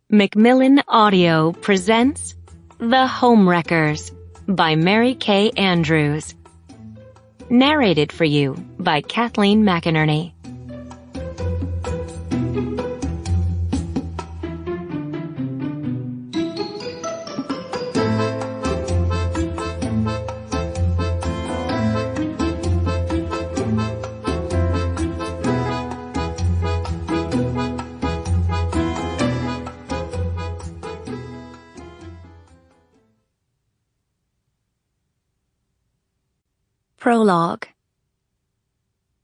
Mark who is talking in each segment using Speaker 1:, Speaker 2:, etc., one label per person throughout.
Speaker 1: Macmillan Audio presents The Homewreckers by Mary Kay Andrews. Narrated for you by Kathleen McInerney. Prologue.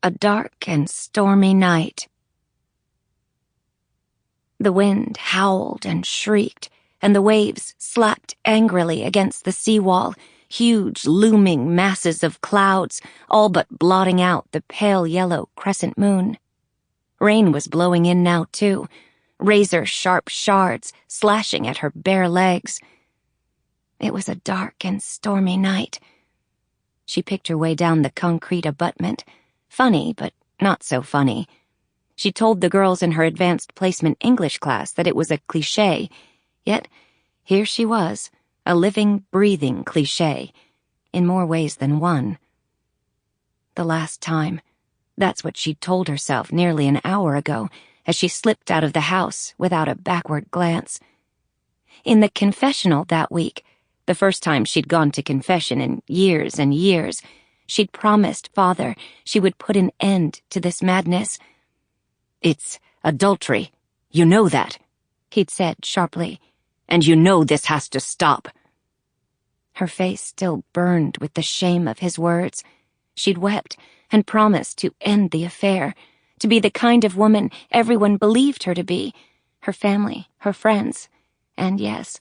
Speaker 1: A dark and stormy night. The wind howled and shrieked, and the waves slapped angrily against the seawall, huge looming masses of clouds, all but blotting out the pale yellow crescent moon. Rain was blowing in now, too, razor-sharp shards slashing at her bare legs. It was a dark and stormy night. She picked her way down the concrete abutment. Funny, but not so funny. She told the girls in her advanced placement English class that it was a cliché, yet here she was, a living, breathing cliché, in more ways than one. The last time, that's what she'd told herself nearly an hour ago, as she slipped out of the house without a backward glance. In the confessional that week, the first time she'd gone to confession in years and years, she'd promised Father she would put an end to this madness. "It's adultery. You know that," he'd said sharply. "And you know this has to stop." Her face still burned with the shame of his words. She'd wept and promised to end the affair, to be the kind of woman everyone believed her to be, her family, her friends, and yes,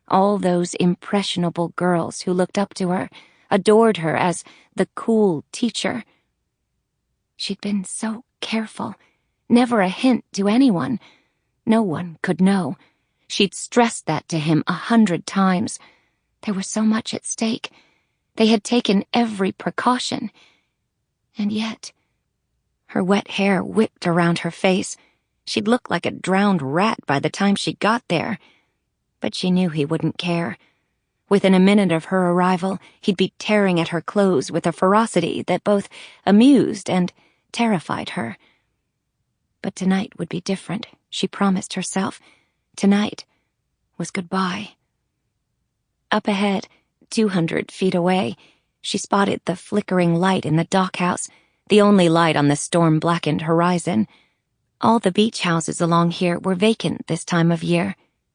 Speaker 1: all those impressionable girls who looked up to her, adored her as the cool teacher. She'd been so careful, never a hint to anyone. No one could know. She'd stressed that to him 100 times. There was so much at stake. They had taken every precaution. And yet, her wet hair whipped around her face. She'd look like a drowned rat by the time she got there. But she knew he wouldn't care. Within a minute of her arrival, he'd be tearing at her clothes with a ferocity that both amused and terrified her. But tonight would be different, she promised herself. Tonight was goodbye. Up ahead, 200 feet away, she spotted the flickering light in the dockhouse, the only light on the storm-blackened horizon. All the beach houses along here were vacant this time of year,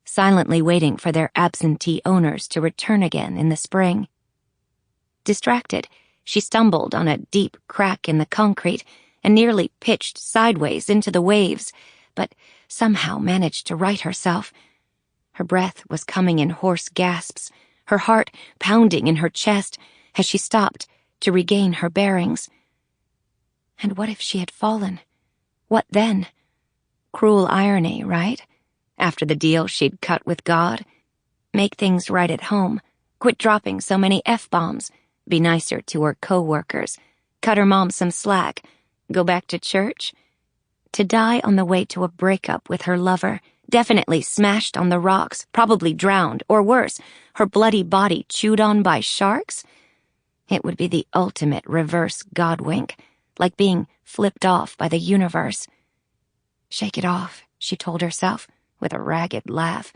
Speaker 1: silently waiting for their absentee owners to return again in the spring. Distracted, she stumbled on a deep crack in the concrete and nearly pitched sideways into the waves, but somehow managed to right herself. Her breath was coming in hoarse gasps, her heart pounding in her chest as she stopped to regain her bearings. And what if she had fallen? What then? Cruel irony, right? After the deal she'd cut with God. Make things right at home, quit dropping so many F-bombs, be nicer to her co-workers, cut her mom some slack, go back to church. To die on the way to a breakup with her lover, definitely smashed on the rocks, probably drowned, or worse, her bloody body chewed on by sharks? It would be the ultimate reverse God-wink, like being flipped off by the universe. Shake it off, she told herself, with a ragged laugh.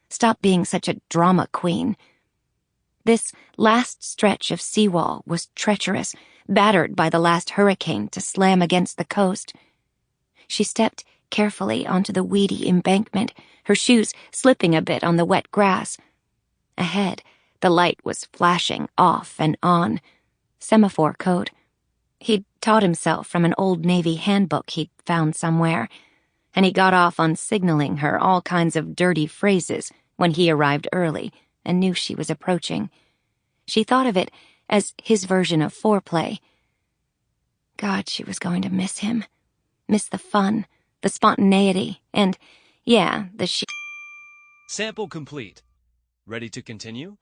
Speaker 1: Stop being such a drama queen. This last stretch of seawall was treacherous, battered by the last hurricane to slam against the coast. She stepped carefully onto the weedy embankment, her shoes slipping a bit on the wet grass. Ahead, the light was flashing off and on. Semaphore code. He'd taught himself from an old Navy handbook he'd found somewhere, and he got off on signaling her all kinds of dirty phrases when he arrived early and knew she was approaching. She thought of it as his version of foreplay. God, she was going to miss him. Miss the fun, the spontaneity, and, yeah, the
Speaker 2: Sample complete. Ready to continue?